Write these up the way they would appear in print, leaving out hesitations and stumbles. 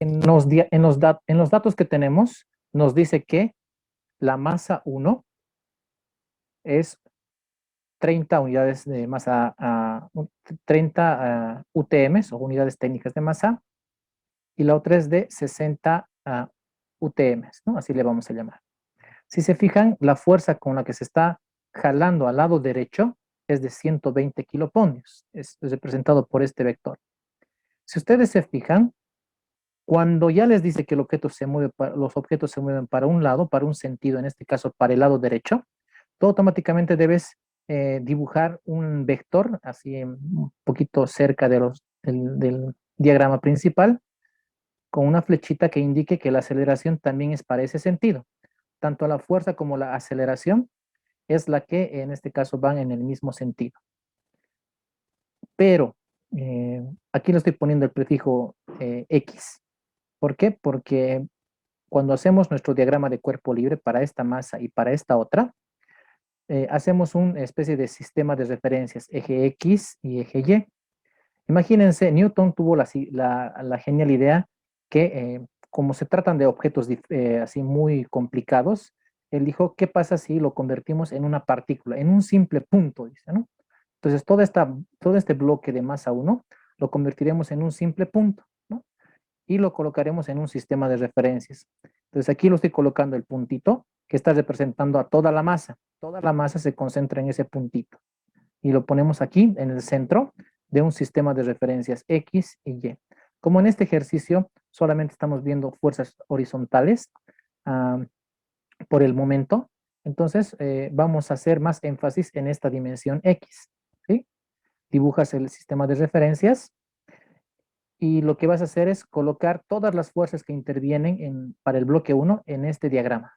en los datos que tenemos, nos dice que la masa 1 es 30 unidades de masa, 30 UTMs o unidades técnicas de masa, y la otra es de 60 UTMs, ¿no? Así le vamos a llamar. Si se fijan, la fuerza con la que se está jalando al lado derecho es de 120 kiloponios, es representado por este vector. Si ustedes se fijan, cuando ya les dice que el objeto se mueve, los objetos se mueven para un lado, para un sentido, en este caso para el lado derecho, tú automáticamente debes dibujar un vector, así un poquito cerca de del diagrama principal, con una flechita que indique que la aceleración también es para ese sentido. Tanto la fuerza como la aceleración es la que en este caso van en el mismo sentido. Pero aquí le estoy poniendo el prefijo X. ¿Por qué? Porque cuando hacemos nuestro diagrama de cuerpo libre para esta masa y para esta otra, hacemos una especie de sistema de referencias, eje X y eje Y. Imagínense, Newton tuvo la genial idea que como se tratan de objetos así muy complicados, él dijo, ¿qué pasa si lo convertimos en una partícula, en un simple punto? Dice, ¿no? Entonces, todo este bloque de masa 1 lo convertiremos en un simple punto, ¿no? Y lo colocaremos en un sistema de referencias. Entonces, aquí lo estoy colocando el puntito que está representando a toda la masa. Toda la masa se concentra en ese puntito. Y lo ponemos aquí en el centro de un sistema de referencias X y Y. Como en este ejercicio solamente estamos viendo fuerzas horizontales por el momento, entonces vamos a hacer más énfasis en esta dimensión X. ¿Sí? Dibujas el sistema de referencias y lo que vas a hacer es colocar todas las fuerzas que intervienen para el bloque 1 en este diagrama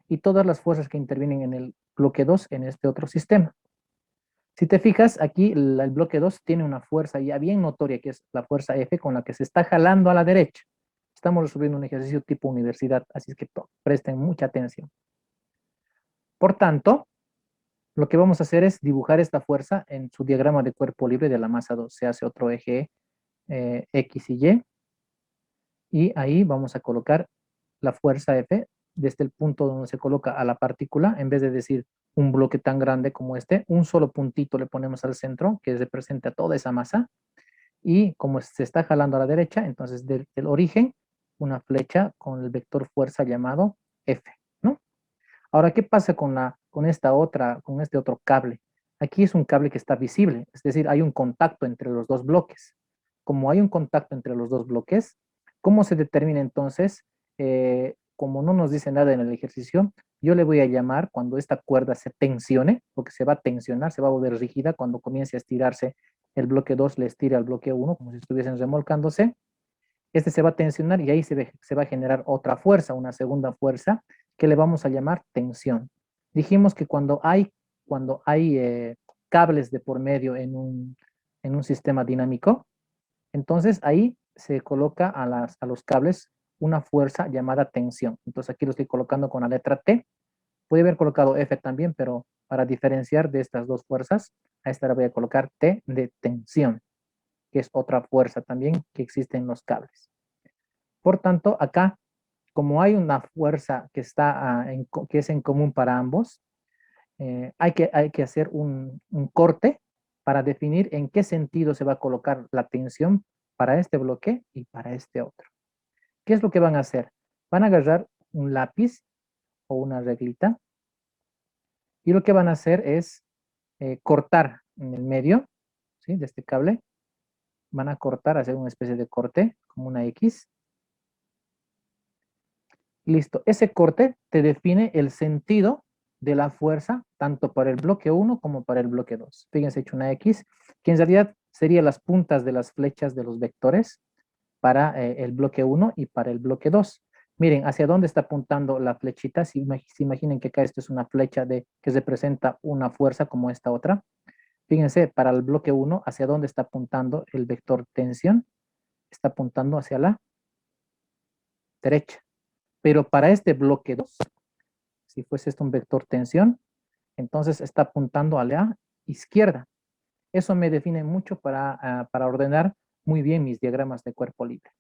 y todas las fuerzas que intervienen en el bloque 2 en este otro sistema. Si te fijas, aquí el bloque 2 tiene una fuerza ya bien notoria, que es la fuerza F, con la que se está jalando a la derecha. Estamos resolviendo un ejercicio tipo universidad, así es que presten mucha atención. Por tanto, lo que vamos a hacer es dibujar esta fuerza en su diagrama de cuerpo libre de la masa 2. Se hace otro eje X y ahí vamos a colocar la fuerza F desde el punto donde se coloca a la partícula, en vez de decir un bloque tan grande como este, un solo puntito le ponemos al centro que representa toda esa masa, y como se está jalando a la derecha, entonces del origen, una flecha con el vector fuerza llamado F, ¿no? Ahora, ¿qué pasa con este otro cable? Aquí es un cable que está visible, es decir, hay un contacto entre los dos bloques. Como hay un contacto entre los dos bloques, ¿cómo se determina entonces? Como no nos dice nada en el ejercicio, yo le voy a llamar cuando esta cuerda se tensione, porque se va a tensionar, se va a volver rígida cuando comience a estirarse el bloque 2, le estira al bloque 1, como si estuviesen remolcándose. Este se va a tensionar y ahí se va a generar otra fuerza, una segunda fuerza, que le vamos a llamar tensión. Dijimos que cuando hay cables de por medio en un sistema dinámico, entonces ahí se coloca a los cables una fuerza llamada tensión. Entonces aquí lo estoy colocando con la letra T. Puede haber colocado F también, pero para diferenciar de estas dos fuerzas, a esta le voy a colocar T de tensión, que es otra fuerza también que existe en los cables. Por tanto, acá, como hay una fuerza que es en común para ambos, hay que hacer un corte para definir en qué sentido se va a colocar la tensión para este bloque y para este otro. ¿Qué es lo que van a hacer? Van a agarrar un lápiz o una reglita y lo que van a hacer es cortar en el medio, ¿sí?, de este cable. Van a cortar, hacer una especie de corte, como una X. Listo, ese corte te define el sentido de la fuerza, tanto para el bloque 1 como para el bloque 2. Fíjense, he hecho una X, que en realidad serían las puntas de las flechas de los vectores para el bloque 1 y para el bloque 2. Miren, hacia dónde está apuntando la flechita. Si se imaginen que acá esto es una flecha que representa una fuerza como esta otra. Fíjense, para el bloque 1, hacia dónde está apuntando el vector tensión. Está apuntando hacia la derecha. Pero para este bloque 2, si fuese esto un vector tensión, entonces está apuntando a la izquierda. Eso me define mucho para ordenar muy bien mis diagramas de cuerpo libre.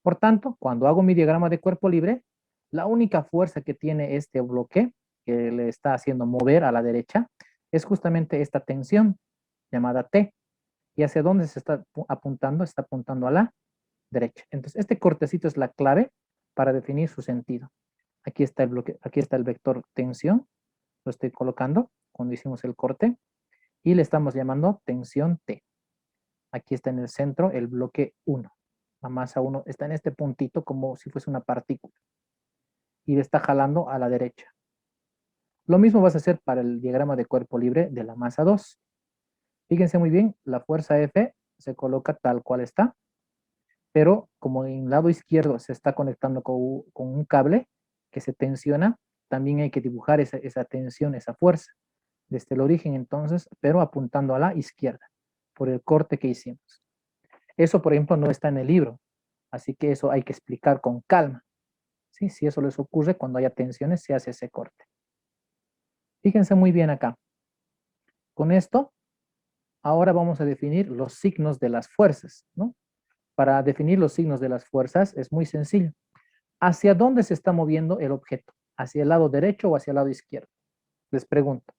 Por tanto, cuando hago mi diagrama de cuerpo libre, la única fuerza que tiene este bloque, que le está haciendo mover a la derecha, es justamente esta tensión llamada T. ¿Y hacia dónde se está apuntando? Está apuntando a la derecha. Entonces, este cortecito es la clave para definir su sentido. Aquí está el bloque, aquí está el vector tensión, lo estoy colocando cuando hicimos el corte, y le estamos llamando tensión T. Aquí está en el centro el bloque 1. La masa 1 está en este puntito como si fuese una partícula y le está jalando a la derecha. Lo mismo vas a hacer para el diagrama de cuerpo libre de la masa 2. Fíjense muy bien, la fuerza F se coloca tal cual está, pero como en el lado izquierdo se está conectando con un cable que se tensiona, también hay que dibujar esa tensión, esa fuerza, desde el origen entonces, pero apuntando a la izquierda, por el corte que hicimos. Eso, por ejemplo, no está en el libro, así que eso hay que explicar con calma. ¿Sí? Si eso les ocurre, cuando haya tensiones, se hace ese corte. Fíjense muy bien acá. Con esto, ahora vamos a definir los signos de las fuerzas, ¿no? Para definir los signos de las fuerzas es muy sencillo. ¿Hacia dónde se está moviendo el objeto? ¿Hacia el lado derecho o hacia el lado izquierdo? Les pregunto.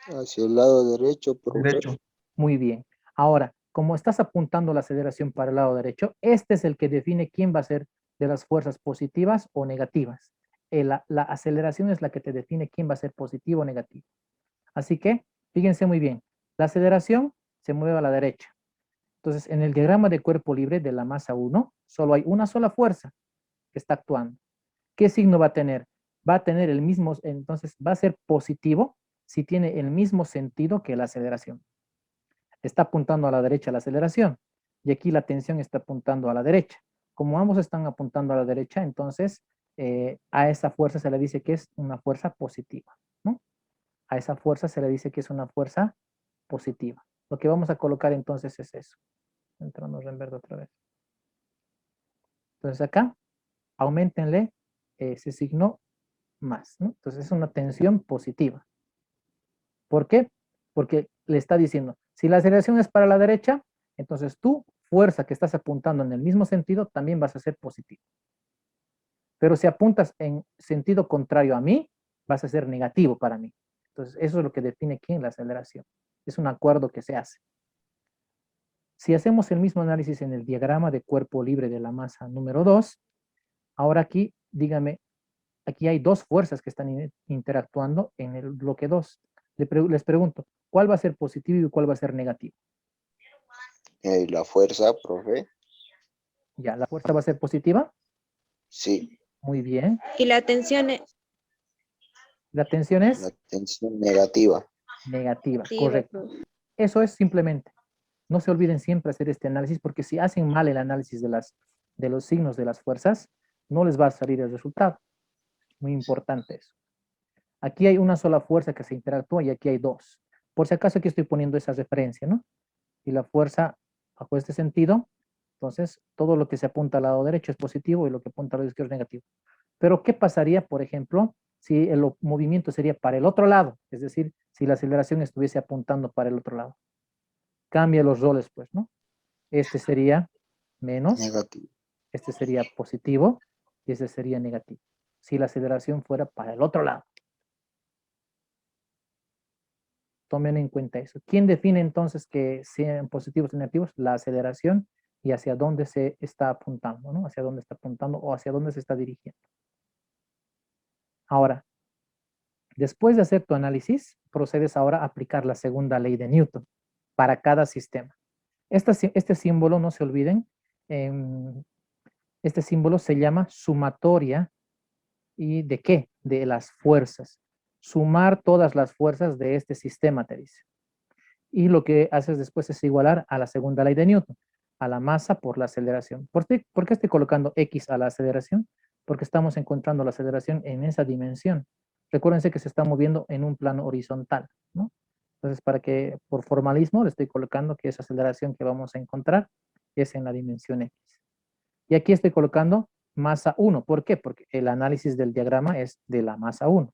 Hacia el lado derecho, profe. Derecho. Muy bien. Ahora, como estás apuntando la aceleración para el lado derecho, este es el que define quién va a ser de las fuerzas positivas o negativas. La aceleración es la que te define quién va a ser positivo o negativo. Así que, fíjense muy bien, la aceleración se mueve a la derecha. Entonces, en el diagrama de cuerpo libre de la masa 1, solo hay una sola fuerza que está actuando. ¿Qué signo va a tener? Va a tener el mismo, entonces va a ser positivo si tiene el mismo sentido que la aceleración. Está apuntando a la derecha la aceleración y aquí la tensión está apuntando a la derecha. Como ambos están apuntando a la derecha, entonces a esa fuerza se le dice que es una fuerza positiva, ¿no? A esa fuerza se le dice que es una fuerza positiva. Lo que vamos a colocar entonces es eso. Entramos en verde otra vez. Entonces acá, aumentenle ese signo más, ¿no? Entonces es una tensión positiva. ¿Por qué? Porque le está diciendo, si la aceleración es para la derecha, entonces tu fuerza que estás apuntando en el mismo sentido también vas a ser positivo. Pero si apuntas en sentido contrario a mí, vas a ser negativo para mí. Entonces eso es lo que define quién la aceleración. Es un acuerdo que se hace. Si hacemos el mismo análisis en el diagrama de cuerpo libre de la masa número 2, ahora aquí, dígame, aquí hay dos fuerzas que están interactuando en el bloque 2. Les pregunto, ¿cuál va a ser positivo y cuál va a ser negativo? La fuerza, profe. Ya, la fuerza va a ser positiva. Sí. Muy bien. Y la tensión La tensión es La tensión negativa. negativa, activa, correcto. Eso es simplemente. No se olviden siempre hacer este análisis porque si hacen mal el análisis de los signos de las fuerzas, no les va a salir el resultado. Muy importante eso. Aquí hay una sola fuerza que se interactúa y aquí hay dos. Por si acaso aquí estoy poniendo esa referencia, ¿no? Y la fuerza bajo este sentido, entonces todo lo que se apunta al lado derecho es positivo y lo que apunta al lado izquierdo es negativo. Pero ¿qué pasaría, por ejemplo, si el movimiento sería para el otro lado? Es decir, si la aceleración estuviese apuntando para el otro lado. Cambia los roles, pues, ¿no? Este sería menos, Negativo. este sería positivo y este sería negativo. Si la aceleración fuera para el otro lado. Tomen en cuenta eso. ¿Quién define entonces que sean positivos o negativos? La aceleración y hacia dónde se está apuntando, ¿no? Hacia dónde está apuntando o hacia dónde se está dirigiendo. Ahora, después de hacer tu análisis, procedes ahora a aplicar la segunda ley de Newton para cada sistema. Este símbolo, no se olviden, este símbolo se llama sumatoria. ¿Y de qué? De las fuerzas. Sumar todas las fuerzas de este sistema, te dice. Y lo que haces después es igualar a la segunda ley de Newton, a la masa por la aceleración. ¿Por qué estoy colocando X a la aceleración? Porque estamos encontrando la aceleración en esa dimensión. Recuérdense que se está moviendo en un plano horizontal, ¿no? Entonces, para que por formalismo le estoy colocando que esa aceleración que vamos a encontrar es en la dimensión X. Y aquí estoy colocando masa 1. ¿Por qué? Porque el análisis del diagrama es de la masa 1.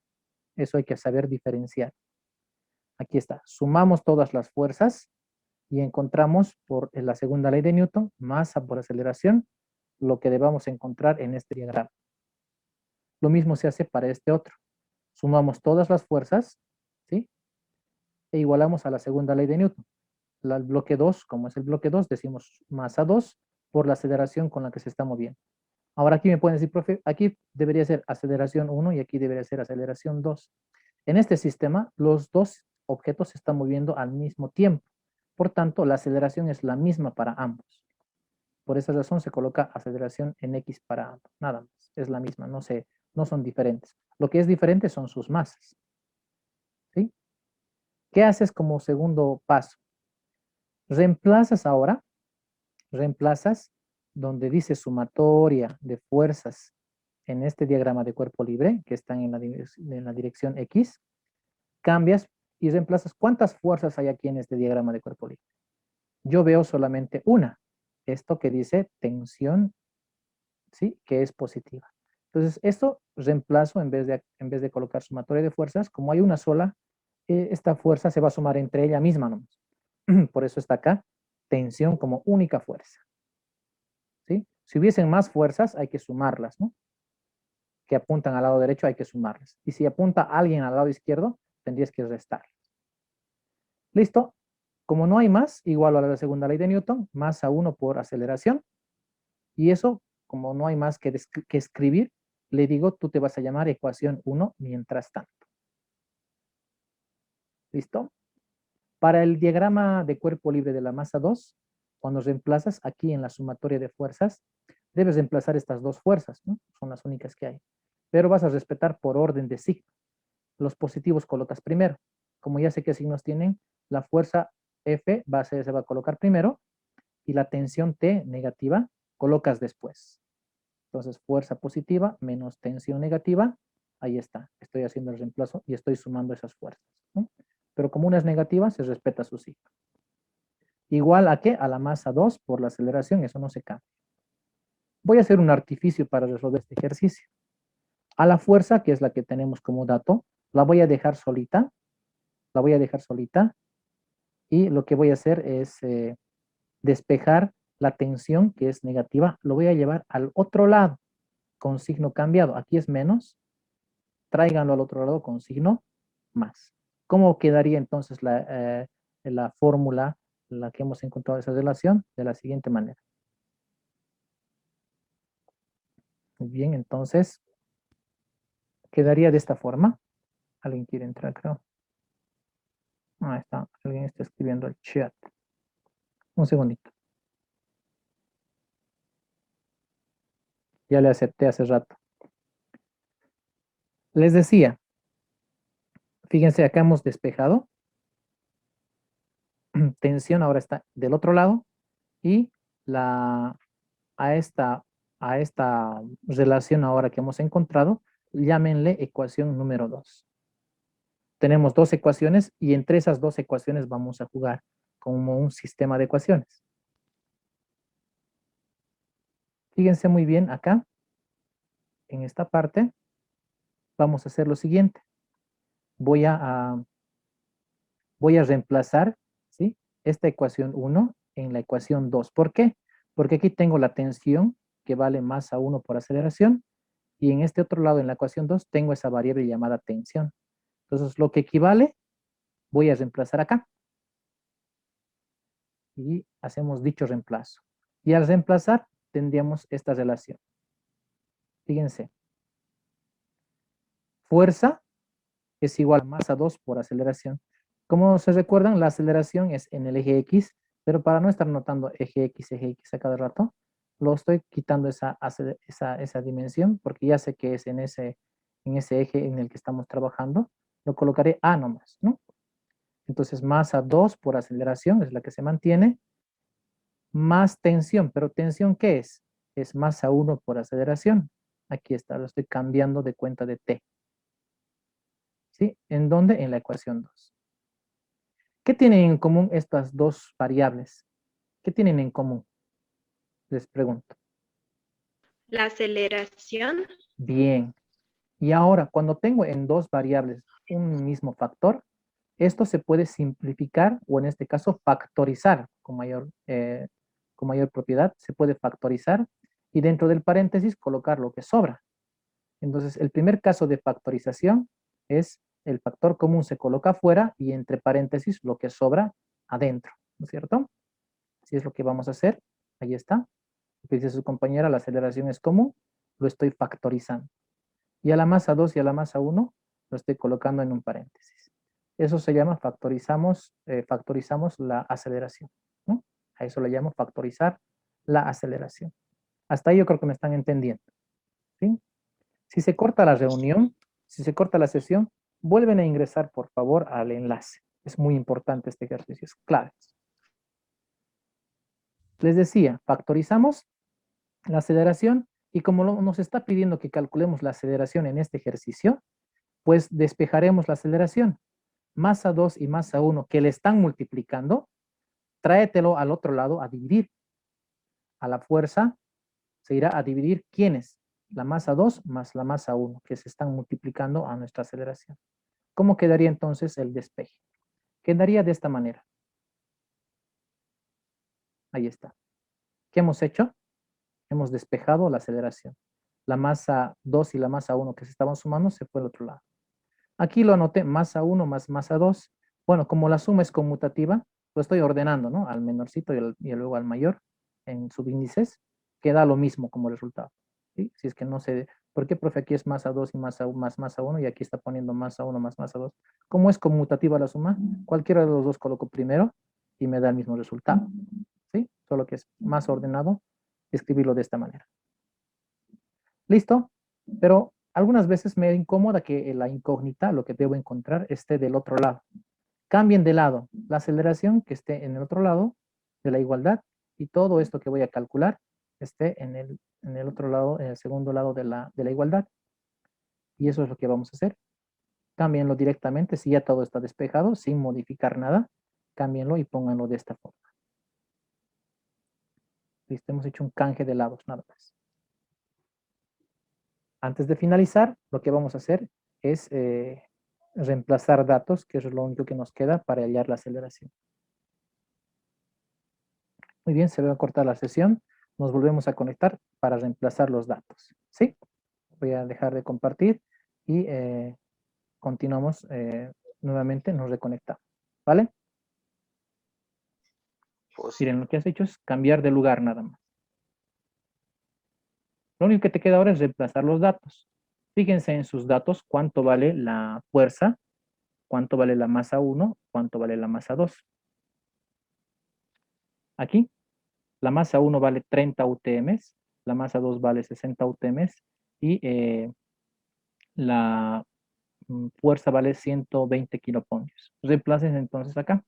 Eso hay que saber diferenciar. Aquí está. Sumamos todas las fuerzas Y encontramos por la segunda ley de Newton, masa por aceleración, lo que debamos encontrar en este diagrama. Lo mismo se hace para este otro. Sumamos todas las fuerzas, ¿sí? E igualamos a la segunda ley de Newton. El bloque 2, como es el bloque 2, decimos masa 2 por la aceleración con la que se está moviendo. Ahora aquí me pueden decir, profe, aquí debería ser aceleración 1 y aquí debería ser aceleración 2. En este sistema, los dos objetos se están moviendo al mismo tiempo. Por tanto, la aceleración es la misma para ambos. Por esa razón se coloca aceleración en X para ambos. Nada más, es la misma, no son diferentes. Lo que es diferente son sus masas. ¿Sí? ¿Qué haces como segundo paso? Reemplazas ahora, reemplazas donde dice sumatoria de fuerzas en este diagrama de cuerpo libre, que están en la dirección X, cambias y reemplazas cuántas fuerzas hay aquí en este diagrama de cuerpo libre. Yo veo solamente una, esto que dice tensión, ¿sí? Que es positiva. Entonces, esto reemplazo en vez de colocar sumatoria de fuerzas, como hay una sola, esta fuerza se va a sumar entre ella misma nomás. Por eso está acá, tensión como única fuerza. ¿Sí? Si hubiesen más fuerzas, hay que sumarlas, ¿no? Que apuntan al lado derecho, hay que sumarlas. Y si apunta alguien al lado izquierdo, tendrías que restar. ¿Listo? Como no hay más, igual a la segunda ley de Newton, masa 1 por aceleración. Y eso, como no hay más que escribir, le digo, tú te vas a llamar ecuación 1 mientras tanto. ¿Listo? Para el diagrama de cuerpo libre de la masa 2, cuando reemplazas aquí en la sumatoria de fuerzas, debes reemplazar estas dos fuerzas, ¿no? Son las únicas que hay. Pero vas a respetar por orden de signo. Los positivos colocas primero. Como ya sé qué signos tienen, la fuerza F se va a colocar primero y la tensión T negativa colocas después. Entonces, fuerza positiva menos tensión negativa, ahí está. Estoy haciendo el reemplazo y estoy sumando esas fuerzas, ¿no? Pero como una es negativa, se respeta su signo. Igual a qué? A la masa 2 por la aceleración, eso no se cambia. Voy a hacer un artificio para resolver este ejercicio. A la fuerza, que es la que tenemos como dato, la voy a dejar solita, y lo que voy a hacer es despejar la tensión, que es negativa, lo voy a llevar al otro lado con signo cambiado. Aquí es menos, tráiganlo al otro lado con signo más. ¿Cómo quedaría entonces la fórmula, la que hemos encontrado esa relación? De la siguiente manera. Muy bien, entonces quedaría de esta forma. Alguien quiere entrar, creo. Ahí está, alguien está escribiendo el chat. Un segundito. Ya le acepté hace rato. Les decía, fíjense, acá hemos despejado. Tensión ahora está del otro lado y la, a esta, a esta relación ahora que hemos encontrado, llámenle ecuación número 2. Tenemos dos ecuaciones y entre esas dos ecuaciones vamos a jugar como un sistema de ecuaciones. Fíjense muy bien acá, en esta parte, vamos a hacer lo siguiente. Voy a reemplazar, ¿sí?, esta ecuación 1 en la ecuación 2. ¿Por qué? Porque aquí tengo la tensión que vale masa 1 por aceleración y en este otro lado, en la ecuación 2, tengo esa variable llamada tensión. Entonces, lo que equivale, voy a reemplazar acá. Y hacemos dicho reemplazo. Y al reemplazar, tendríamos esta relación. Fíjense. Fuerza es igual a masa 2 por aceleración. Como se recuerdan, la aceleración es en el eje X, pero para no estar notando eje X a cada rato, lo estoy quitando esa dimensión, porque ya sé que es en ese eje en el que estamos trabajando. Lo colocaré A nomás, ¿no? Entonces, masa 2 por aceleración es la que se mantiene, más tensión. ¿Pero tensión qué es? Es masa 1 por aceleración. Aquí está, lo estoy cambiando de cuenta de T. ¿Sí? ¿En dónde? En la ecuación 2. ¿Qué tienen en común estas dos variables? ¿Qué tienen en común? Les pregunto. La aceleración. Bien. Y ahora, cuando tengo en dos variables un mismo factor, Esto se puede simplificar o en este caso factorizar con mayor propiedad. Se puede factorizar y dentro del paréntesis colocar lo que sobra. Entonces, el primer caso de factorización es el factor común se coloca afuera y entre paréntesis lo que sobra adentro, ¿no es cierto? Así es lo que vamos a hacer. Ahí está. Lo que dice su compañera, la aceleración es común, lo estoy factorizando. Y a la masa 2 y a la masa 1 lo estoy colocando en un paréntesis. Eso se llama factorizamos la aceleración, ¿no? A eso le llamo factorizar la aceleración. Hasta ahí yo creo que me están entendiendo, ¿sí? Si se corta la reunión, si se corta la sesión, vuelven a ingresar, por favor, al enlace. Es muy importante este ejercicio, es clave. Les decía, factorizamos la aceleración y como nos está pidiendo que calculemos la aceleración en este ejercicio, pues despejaremos la aceleración. Masa 2 y masa 1 que le están multiplicando, tráetelo al otro lado a dividir. A la fuerza se irá a dividir ¿quiénes? La masa 2 más la masa 1 que se están multiplicando a nuestra aceleración. ¿Cómo quedaría entonces el despeje? Quedaría de esta manera. Ahí está. ¿Qué hemos hecho? Hemos despejado la aceleración. La masa 2 y la masa 1 que se estaban sumando se fue al otro lado. Aquí lo anoté, masa 1 más masa 2. Bueno, como la suma es conmutativa, lo estoy ordenando, ¿no? Al menorcito y luego al mayor en subíndices. Queda lo mismo como resultado. ¿Sí? Si es que no sé, ¿por qué, profe? Aquí es masa 2 y masa 1 más masa 1 y aquí está poniendo masa 1 más masa 2. Como es conmutativa la suma, cualquiera de los dos coloco primero y me da el mismo resultado. ¿Sí? Solo que es más ordenado escribirlo de esta manera. ¿Listo? Pero algunas veces me incomoda que la incógnita, lo que debo encontrar, esté del otro lado. Cambien de lado la aceleración que esté en el otro lado de la igualdad y todo esto que voy a calcular esté en el otro lado, en el segundo lado de la igualdad. Y eso es lo que vamos a hacer. Cámbienlo directamente, si ya todo está despejado, sin modificar nada, cámbienlo y pónganlo de esta forma. Listo, hemos hecho un canje de lados, nada más. Antes de finalizar, lo que vamos a hacer es reemplazar datos, que es lo único que nos queda para hallar la aceleración. Muy bien, se va a cortar la sesión. Nos volvemos a conectar para reemplazar los datos. ¿Sí? Voy a dejar de compartir y continuamos nuevamente, nos reconectamos. ¿Vale? Pues, Miren, lo que has hecho es cambiar de lugar nada más. Lo único que te queda ahora es reemplazar los datos. Fíjense en sus datos cuánto vale la fuerza, cuánto vale la masa 1, cuánto vale la masa 2. Aquí, la masa 1 vale 30 UTMs, la masa 2 vale 60 UTMs y la fuerza vale 120 kiloponios. Reemplacen entonces acá.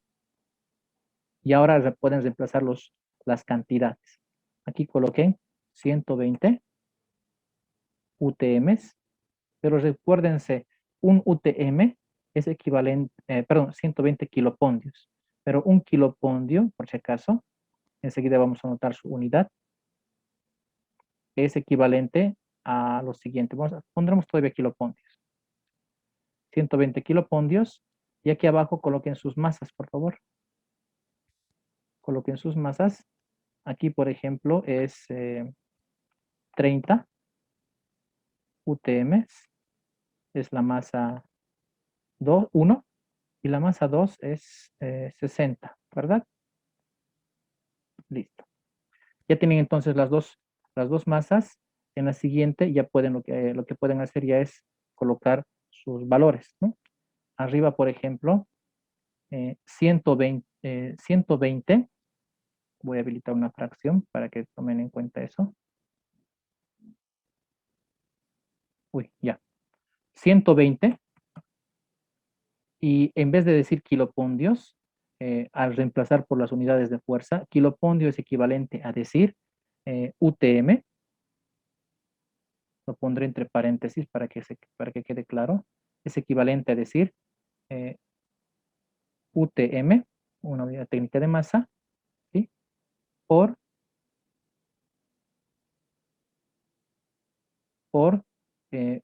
Y ahora pueden reemplazar las cantidades. Aquí coloqué 120 UTMs, pero recuérdense, un UTM es equivalente, perdón, 120 kilopondios, pero un kilopondio, por si acaso, enseguida vamos a anotar su unidad, es equivalente a lo siguiente. Pondremos todavía kilopondios. 120 kilopondios, y aquí abajo coloquen sus masas, por favor. Coloquen sus masas. Aquí, por ejemplo, es 30 UTMs, es la masa 1, y la masa 2 es 60, ¿verdad? Listo. Ya tienen entonces las dos masas. En la siguiente ya pueden, lo que pueden hacer ya es colocar sus valores, ¿no? Arriba, por ejemplo, 120, voy a habilitar una fracción para que tomen en cuenta eso. Uy, ya. 120. Y en vez de decir kilopondios, al reemplazar por las unidades de fuerza, kilopondio es equivalente a decir UTM. Lo pondré entre paréntesis para que quede claro. Es equivalente a decir UTM, una unidad técnica de masa, ¿sí? Por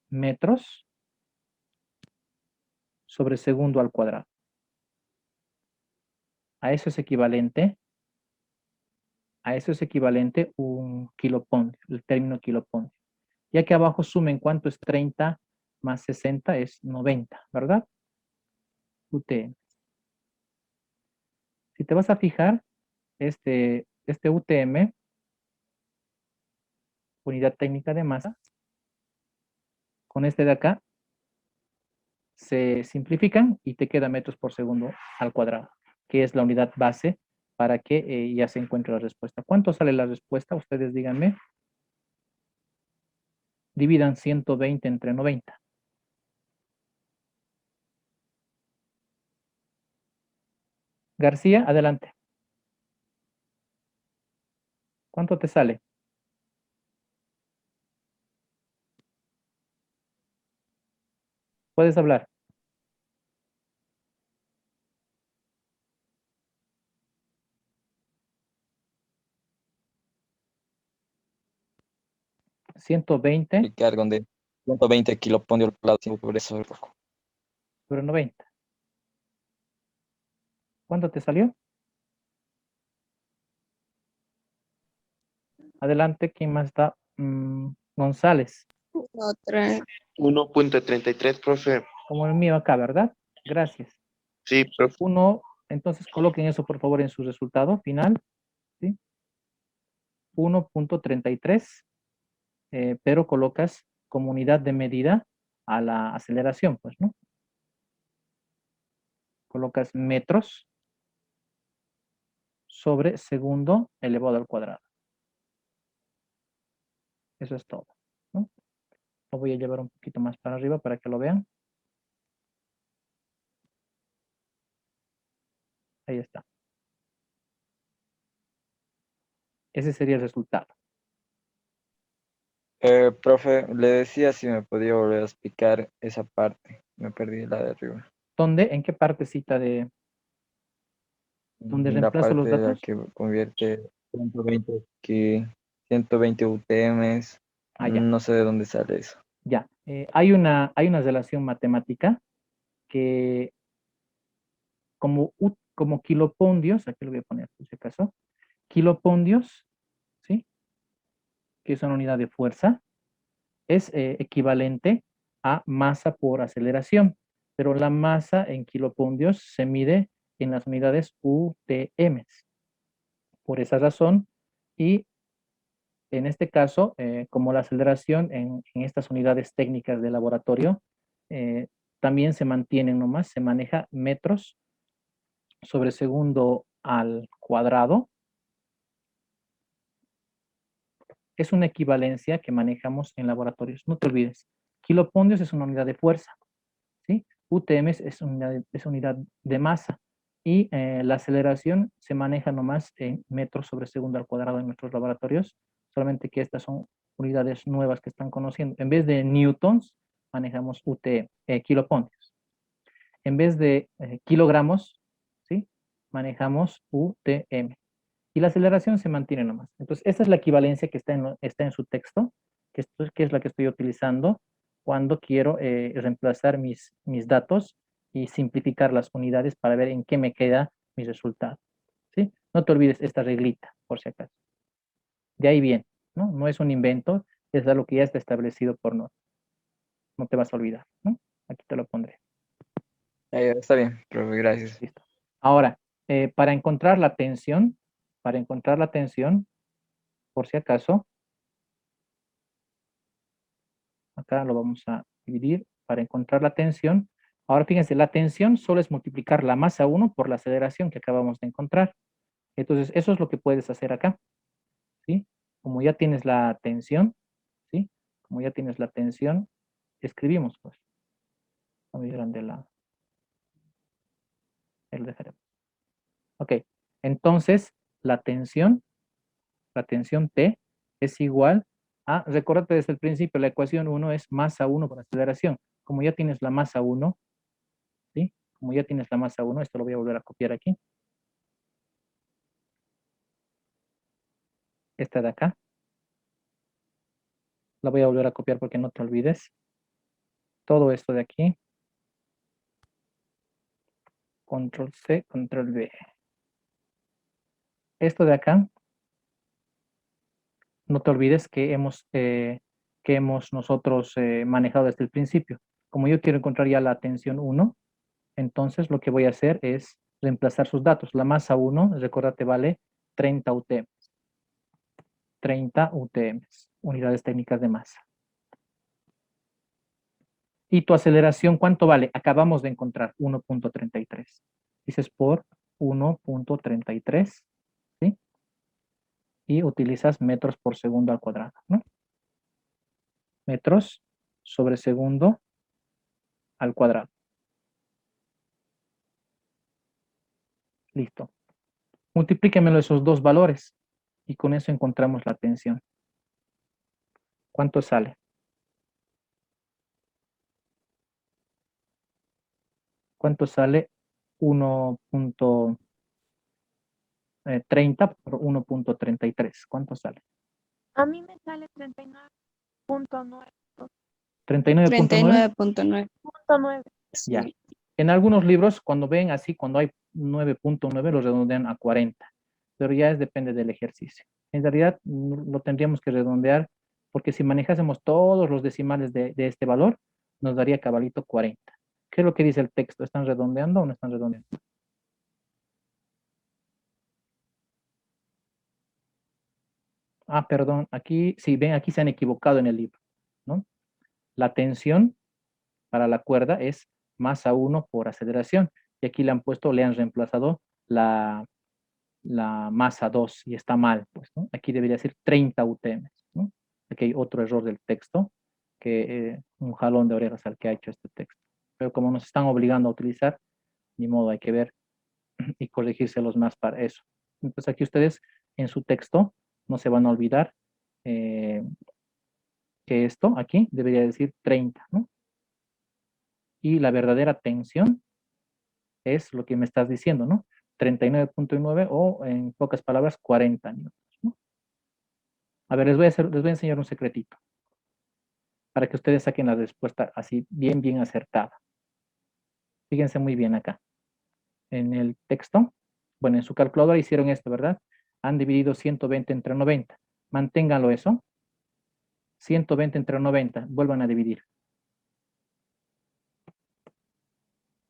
metros sobre segundo al cuadrado. A eso es equivalente un kilopondio, el término kilopondio. Ya que abajo sumen cuánto es 30 más 60 es 90, ¿verdad? UTM. Si te vas a fijar, este UTM, unidad técnica de masa, con este de acá, se simplifican y te queda metros por segundo al cuadrado, que es la unidad base para que ya se encuentre la respuesta. ¿Cuánto sale la respuesta? Ustedes díganme. Dividan 120 entre 90. García, adelante. ¿Cuánto te sale? Puedes hablar. 120 Explicar donde 120 kilopondios por lado, por eso. sobre 90. ¿Cuánto te salió? Adelante, ¿quién más está? González. Otra. 1.33, profe. Como el mío acá, ¿verdad? Gracias. Sí, profe. Entonces coloquen eso por favor en su resultado final. ¿Sí? 1.33, pero colocas como unidad de medida a la aceleración, pues, ¿no? Colocas metros sobre segundo elevado al cuadrado. Eso es todo, ¿no? Lo voy a llevar un poquito más para arriba para que lo vean. Ahí está. Ese sería el resultado. Profe, le decía si me podía volver a explicar esa parte. Me perdí la de arriba. ¿Dónde? ¿En qué partecita de donde La reemplazo los parte de la datos? que convierte 120 UTMs. Ah, ya. No sé de dónde sale eso. Ya. Hay una relación matemática que como kilopondios, aquí lo voy a poner por si acaso, kilopondios, ¿sí? Que es una unidad de fuerza, es equivalente a masa por aceleración, pero la masa en kilopondios se mide en las unidades UTMs. Por esa razón, y en este caso, como la aceleración en estas unidades técnicas de laboratorio, también se mantienen nomás, se maneja metros sobre segundo al cuadrado. Es una equivalencia que manejamos en laboratorios. No te olvides, kilopondios es una unidad de fuerza, ¿sí? UTM es una unidad de masa. Y la aceleración se maneja nomás en metros sobre segundo al cuadrado en nuestros laboratorios, solamente que estas son unidades nuevas que están conociendo. En vez de newtons, manejamos kilopondios. En vez de kilogramos, ¿sí? Manejamos UTM. Y la aceleración se mantiene nomás. Entonces, esta es la equivalencia que está en su texto, que es la que estoy utilizando cuando quiero reemplazar mis datos y simplificar las unidades para ver en qué me queda mi resultado. ¿Sí? No te olvides esta reglita, por si acaso. De ahí bien, ¿no? No es un invento, es algo que ya está establecido por norma. No te vas a olvidar, ¿no? Aquí te lo pondré. Está bien, profe, gracias. Listo. Ahora, para encontrar la tensión, por si acaso, acá lo vamos a dividir para encontrar la tensión. Ahora fíjense, la tensión solo es multiplicar la masa 1 por la aceleración que acabamos de encontrar. Entonces, eso es lo que puedes hacer acá, ¿sí? Como ya tienes la tensión, ¿sí? Como ya tienes la tensión, escribimos, pues. Muy grande el dejaremos. Ok, entonces, la tensión T es igual a, recordate desde el principio, la ecuación 1 es masa 1 por aceleración. Como ya tienes la masa 1, ¿sí? Como ya tienes la masa 1, esto lo voy a volver a copiar aquí. Esta de acá. La voy a volver a copiar porque no te olvides. Todo esto de aquí. Control C, Control V. Esto de acá, no te olvides que hemos nosotros manejado desde el principio. Como yo quiero encontrar ya la tensión 1, entonces lo que voy a hacer es reemplazar sus datos. La masa 1, recuérdate, vale 30 UTM. 30 UTM, unidades técnicas de masa. ¿Y tu aceleración cuánto vale? Acabamos de encontrar 1.33. Dices por 1.33, ¿sí? Y utilizas metros por segundo al cuadrado, ¿no? Metros sobre segundo al cuadrado. Listo. Multiplíquemelo esos dos valores y con eso encontramos la tensión. ¿Cuánto sale? ¿Cuánto sale 1.30 por 1.33? ¿Cuánto sale? A mí me sale 39.9. 39.9. 39.9. Ya. En algunos libros, cuando ven así, cuando hay 9.9, lo redondean a 40. Pero ya depende del ejercicio. En realidad, lo tendríamos que redondear, porque si manejásemos todos los decimales de este valor, nos daría cabalito 40. ¿Qué es lo que dice el texto? ¿Están redondeando o no están redondeando? Ah, perdón, aquí, sí, ven, aquí se han equivocado en el libro, ¿no? La tensión para la cuerda es masa 1 por aceleración. Y aquí le han reemplazado la masa 2 y está mal, pues, ¿no? Aquí debería ser 30 UTM, ¿no? Aquí hay otro error del texto, que un jalón de orejas al que ha hecho este texto. Pero como nos están obligando a utilizar, ni modo, hay que ver y corregírselos más para eso. Entonces aquí ustedes en su texto no se van a olvidar que esto aquí debería decir 30, ¿no? Y la verdadera tensión es lo que me estás diciendo, ¿no? 39.9 o en pocas palabras 40 newtons, ¿no? A ver, les voy a enseñar un secretito para que ustedes saquen la respuesta así bien acertada. Fíjense muy bien acá. En el texto, bueno, en su calculadora hicieron esto, ¿verdad? Han dividido 120 entre 90. Manténganlo eso. 120 entre 90, vuelvan a dividir.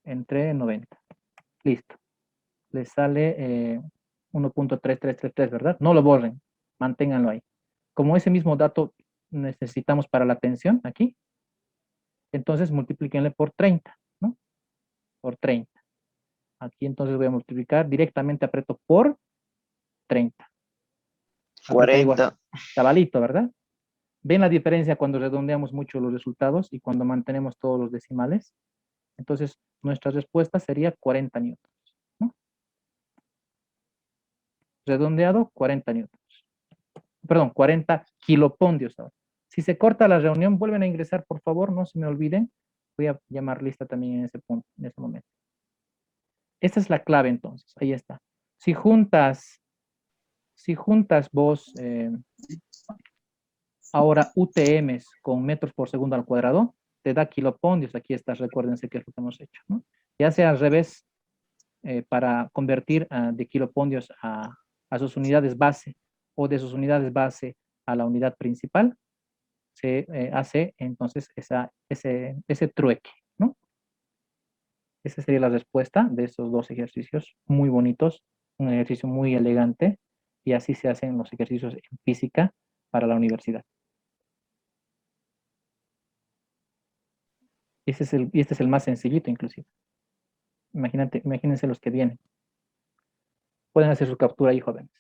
Entre 90. Listo. Les sale 1.3333, ¿verdad? No lo borren, manténganlo ahí. Como ese mismo dato necesitamos para la tensión aquí, entonces multiplíquenle por 30, ¿no? Por 30. Aquí entonces voy a multiplicar, directamente aprieto por 30. Aprieta igual. 40. Cabalito, ¿verdad? ¿Ven la diferencia cuando redondeamos mucho los resultados y cuando mantenemos todos los decimales? Entonces, nuestra respuesta sería 40 newtons, ¿no? Redondeado, 40 newtons. Perdón, 40 kilopondios ahora. Si se corta la reunión, vuelven a ingresar, por favor, no se me olviden. Voy a llamar lista también en ese punto, en ese momento. Esta es la clave entonces, ahí está. Si juntas vos ahora UTMs con metros por segundo al cuadrado, te da kilopondios. Aquí está, recuérdense que es lo que hemos hecho, ¿no? Ya sea al revés, para convertir de kilopondios a sus unidades base o de sus unidades base a la unidad principal, se hace entonces ese trueque, ¿no? Esa sería la respuesta de estos dos ejercicios muy bonitos, un ejercicio muy elegante, y así se hacen los ejercicios en física para la universidad. Este es el más sencillito inclusive. Imagínense los que vienen. Pueden hacer su captura ahí, jóvenes.